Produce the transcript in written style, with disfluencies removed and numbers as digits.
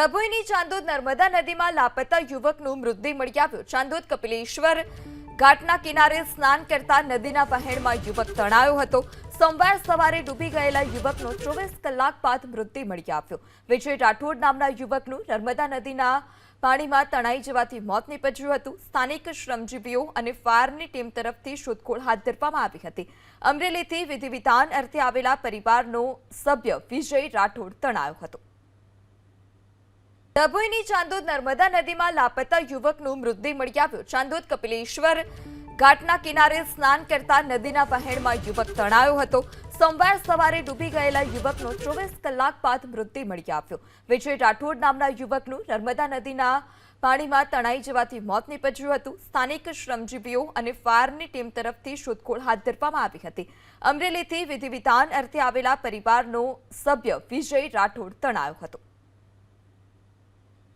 ડભોઈની ચાંદોદ નર્મદા નદીમાં લાપતા યુવકનું મૃતદેહ મળી આવ્યો। ચાંદોદ કપિલેશ્વર ઘાટના કિનારે સ્નાન કરતા નદીના વહેણમાં યુવક તણાયો હતો। સોમવાર સવારે ડૂબી ગયેલા યુવકનો 24 કલાક બાદ મૃતદેહ મળી આવ્યો। વિજય રાઠોડ નામના યુવકનું નર્મદા નદીના પાણીમાં તણાઈ જવાથી મોત નીપજ્યું હતું। સ્થાનિક શ્રમજીવીઓ અને ફાયરની ટીમ તરફથી શોધખોળ હાથ ધરવામાં આવી હતી। અમરેલીથી વિધિ વિધાન અર્થે આવેલા પરિવારનો સભ્ય વિજય રાઠોડ તણાયો હતો। ડભોઈની ચાંદોદ નર્મદા નદીમાં લાપતા યુવકનું મૃતદેહ મળી આવ્યો। ચાંદોદ કપિલેશ્વર ઘાટના કિનારે સ્નાન કરતા નદીના વહેણમાં યુવક તણાયો હતો। સોમવાર સવારે ડૂબી ગયેલા યુવકનો 24 કલાક બાદ મૃતદેહ મળી આવ્યો। વિજય રાઠોડ નામના યુવકનું નર્મદા નદીના પાણીમાં તણાઈ જવાથી મોત નીપજ્યું હતું। સ્થાનિક શ્રમજીવીઓ અને ફાયરની ટીમ તરફથી શોધખોળ હાથ ધરવામાં આવી હતી। અમરેલીથી વિધિ વિધાન અર્થે આવેલા પરિવારનો સભ્ય વિજય રાઠોડ તણાયો હતો।